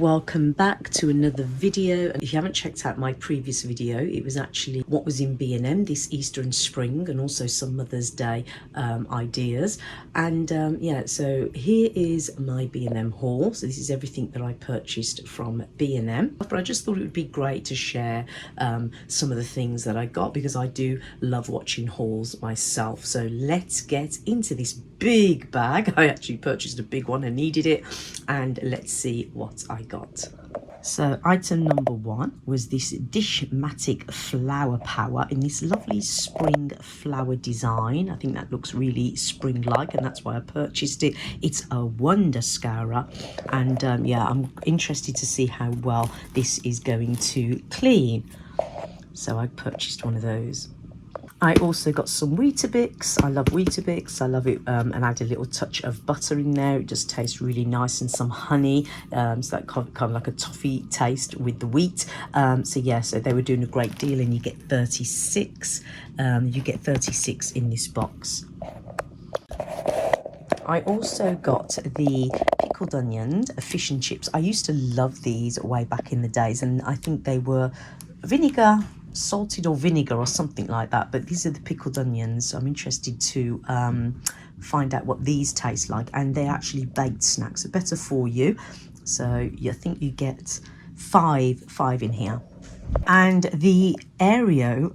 Welcome back to another video. If you haven't checked out my previous video, it was actually what was in B&M this Easter and spring, and also some Mother's Day ideas. And yeah, so here is my B&M haul. So this is everything that I purchased from B&M. But I just thought it would be great to share some of the things that I got, because I do love watching hauls myself. So let's get into this big bag. I actually purchased a big one and needed it, and let's see what I got. So item number one was this Dishmatic Flower Power in this lovely spring flower design. I think that looks really spring-like, and that's why I purchased it. It's a wonder scourer, and yeah, I'm interested to see how well this is going to clean. So I purchased one of those. I also got some Weetabix. I love Weetabix. I love it, and add a little touch of butter in there. It just tastes really nice, and some honey. So that kind of like a toffee taste with the wheat. So yeah, so they were doing a great deal, and you get 36. You get 36 in this box. I also got the pickled onion fish and chips. I used to love these way back in the days, and I think they were vinegar, salted or vinegar or something like that, but these are the pickled onions. I'm interested to find out what these taste like, and they're actually baked snacks, so better for you. So yeah, I think you get five in here. And the Aereo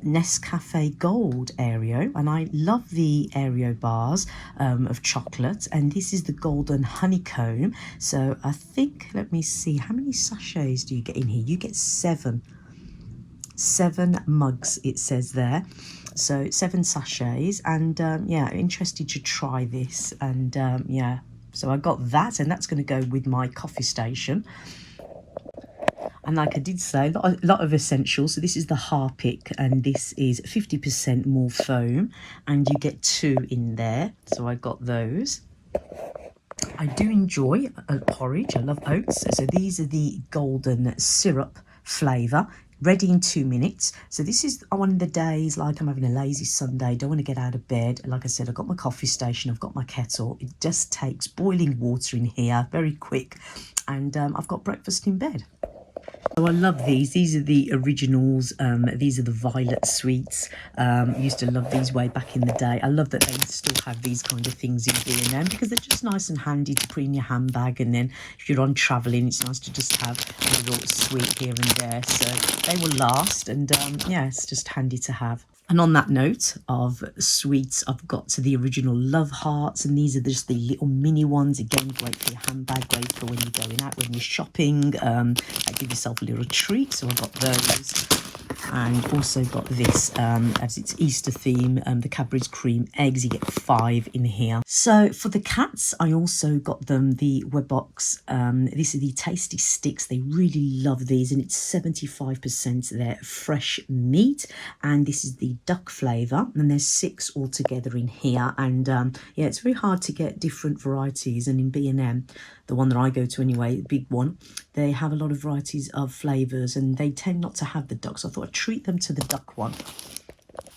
Nescafe Gold Aereo, and I love the Aereo bars of chocolate, and this is the golden honeycomb. So I think, let me see, how many sachets do you get in here? You get seven mugs, it says there. So 7 sachets, and yeah, interested to try this. And yeah, so I got that, and that's going to go with my coffee station. And like I did say, a lot of essentials. So this is the Harpic, and this is 50% more foam, and you get 2 in there. So I got those. I do enjoy porridge. I love oats. So these are the golden syrup flavour, ready in 2 minutes. So this is one of the days, like I'm having a lazy Sunday, don't want to get out of bed. Like I said, I've got my coffee station, I've got my kettle. It just takes boiling water in here, very quick, and I've got breakfast in bed. So I love these. These are the originals. These are the violet sweets. Used to love these way back in the day. I love that they still have these kind of things in B&M, because they're just nice and handy to put in your handbag. And then if you're on travelling, it's nice to just have a little sweet here and there. So they will last, and yeah, it's just handy to have. And on that note of sweets, I've got to the original Love Hearts, and these are just the little mini ones. Again, great for your handbag, great for when you're going out, when you're shopping. Give yourself a little treat. So I got those, and also got this as it's Easter theme, the Cadbury's cream eggs. You get 5 in here. So for the cats, I also got them the Webbox. These are the Tasty Sticks. They really love these, and it's 75% their fresh meat, and this is the duck flavour, and there's 6 altogether in here. And yeah, it's very hard to get different varieties, and in B&M, the one that I go to anyway, the big one, they have a lot of varieties of flavours, and they tend not to have the duck, so I thought I'd treat them to the duck one.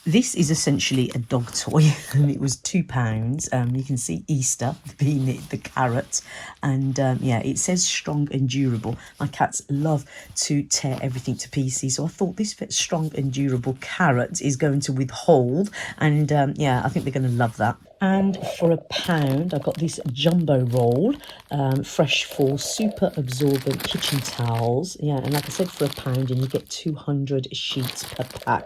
This is essentially a dog toy, and it was £2. You can see Easter being the carrot, and yeah, it says strong and durable. My cats love to tear everything to pieces, so I thought this strong and durable carrot is going to withhold, and yeah, I think they're going to love that. And for £1, I got this jumbo roll, Fresh Fall super absorbent kitchen towels. Yeah, and like I said, for £1, and you get 200 sheets per pack.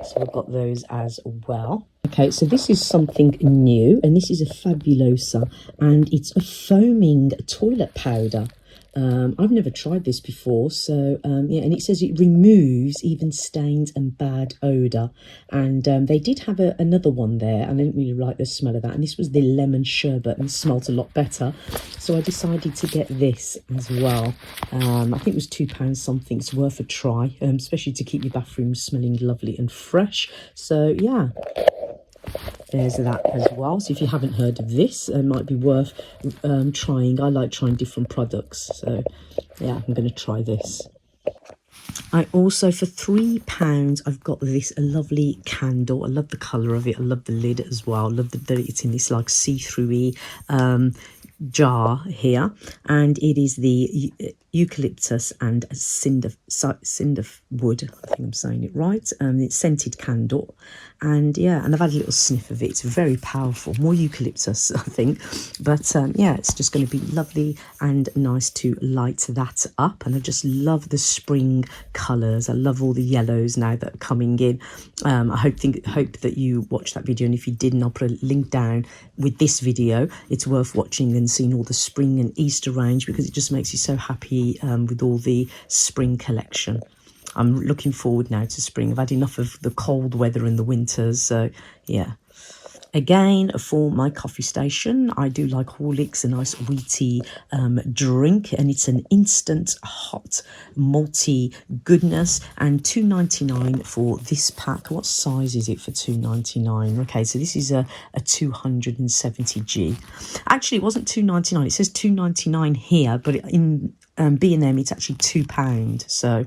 So I've got those as well. Okay, so this is something new, and this is a Fabulosa, and it's a foaming toilet powder. I've never tried this before, so yeah, and it says it removes even stains and bad odour. And they did have another one there, and I didn't really like the smell of that, and this was the lemon sherbet, and smelled a lot better, so I decided to get this as well. I think it was £2 something. It's worth a try, especially to keep your bathroom smelling lovely and fresh. So yeah, there's that as well. So if you haven't heard of this, it might be worth trying. I like trying different products, so yeah, I'm going to try this. I also, for £3, I've got this lovely candle. I love the colour of it. I love the lid as well. I love that it's in this like see-through-y jar here, and it is the eucalyptus and cinder wood. I think I'm saying it right. It's scented candle, and yeah, and I've had a little sniff of it. It's very powerful, more eucalyptus, I think, but yeah, it's just going to be lovely and nice to light that up. And I just love the spring colours. I love all the yellows now that are coming in. I hope that you watched that video, and if you didn't, I'll put a link down with this video. It's worth watching and seeing all the spring and Easter range, because it just makes you so happy with all the spring collection. I'm looking forward now to spring. I've had enough of the cold weather and the winters, so yeah. Again, for my coffee station, I do like Horlicks, a nice wheaty drink, and it's an instant hot malty goodness, and $2.99 for this pack. What size is it for $2.99? Okay, so this is a 270G. Actually, it wasn't $2.99. It says $2.99 here, but in B&M it's actually £2. So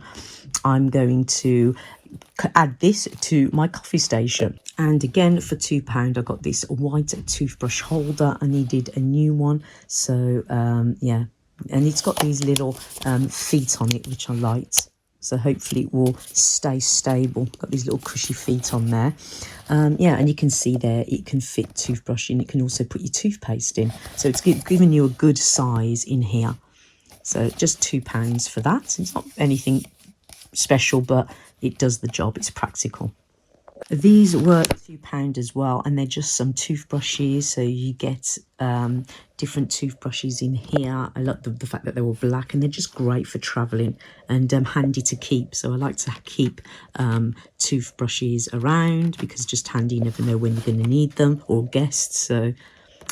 I'm going to add this to my coffee station. And again, for £2, I got this white toothbrush holder. I needed a new one, so yeah, and it's got these little feet on it, which I liked, so hopefully it will stay stable. Got these little cushy feet on there. Yeah, and you can see there it can fit toothbrush in. It can also put your toothpaste in, so it's giving you a good size in here. So just £2 for that. It's not anything special, but it does the job. It's practical. These were £2 as well, and they're just some toothbrushes, so you get different toothbrushes in here. I love the fact that they were black, and they're just great for traveling and handy to keep. So I like to keep toothbrushes around, because just handy, you never know when you're going to need them, or guests. So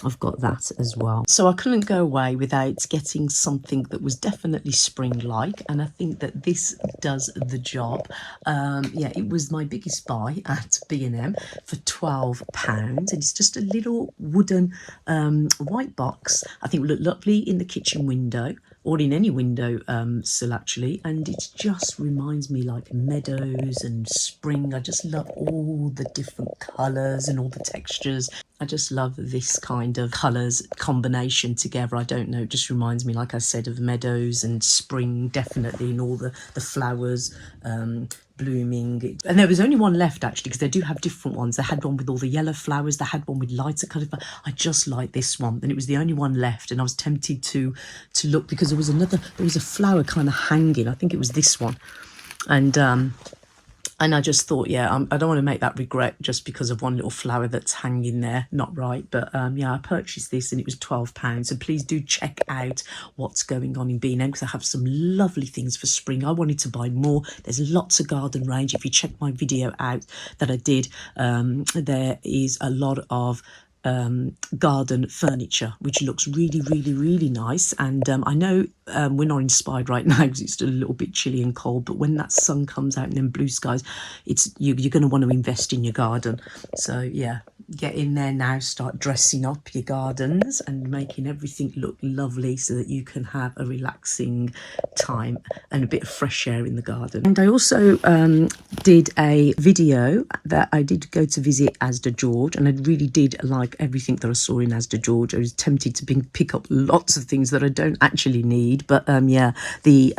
I've got that as well. So I couldn't go away without getting something that was definitely spring-like, and I think that this does the job. Yeah, it was my biggest buy at B&M for £12, and it's just a little wooden white box. I think it would look lovely in the kitchen window, or in any window sill actually, and it just reminds me like meadows and spring. I just love all the different colours and all the textures. I just love this kind of colours combination together. I don't know, it just reminds me, like I said, of meadows and spring, definitely, and all the flowers blooming. And there was only one left actually, because they do have different ones. They had one with all the yellow flowers, they had one with lighter colours, but I just like this one, and it was the only one left, and I was tempted to look, because there was a flower kind of hanging. I think it was this one, and I just thought, yeah, I don't want to make that regret just because of one little flower that's hanging there. Not right. But yeah, I purchased this and it was £12. So please do check out what's going on in B&M, because I have some lovely things for spring. I wanted to buy more. There's lots of garden range. If you check my video out that I did, there is a lot of garden furniture, which looks really, really, really nice. And I know we're not inspired right now because it's still a little bit chilly and cold, but when that sun comes out and then blue skies, you're going to want to invest in your garden. So yeah, get in there now, start dressing up your gardens and making everything look lovely, so that you can have a relaxing time and a bit of fresh air in the garden. And I also did a video that I did go to visit Asda George, and I really did like everything that I saw in Asda George. I was tempted to pick up lots of things that I don't actually need, but yeah, the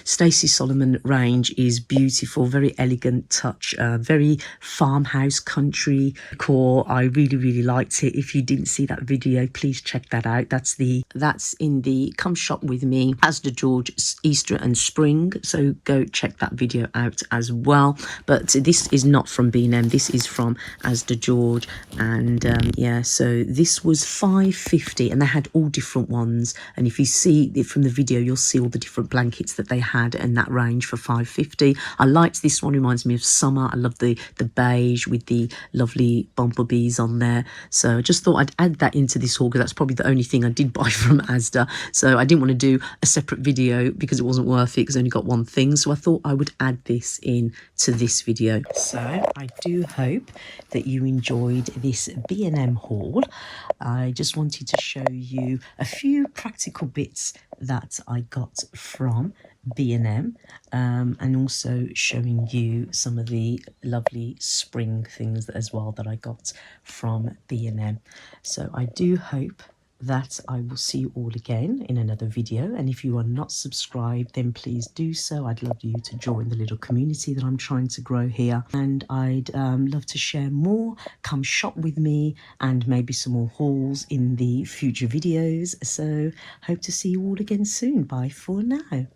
Stacey Solomon range is beautiful, very elegant touch, very farmhouse country core. I really, really liked it. If you didn't see that video, please check that out. That's in the Come Shop With Me Asda George Easter and Spring, so go check that video out as well. But this is not from B&M, this is from Asda George, and yeah, so this was £5.50, and they had all different ones, and if you see it from the video, you'll see all the different blankets that they had in that range for £5.50. I liked this one, reminds me of summer. I love the beige with the lovely bumblebees on there, so I just thought I'd add that into this haul, because that's probably the only thing I did buy from Asda. So I didn't want to do a separate video because it wasn't worth it, because I only got one thing, so I thought I would add this in to this video. So I do hope that you enjoyed this B&M haul. I just wanted to show you a few practical bits that I got from B&M, and also showing you some of the lovely spring things as well that I got from B&M. So I do hope that I will see you all again in another video. And if you are not subscribed, then please do so. I'd love you to join the little community that I'm trying to grow here, and I'd love to share more. Come shop with me and maybe some more hauls in the future videos. So hope to see you all again soon. Bye for now.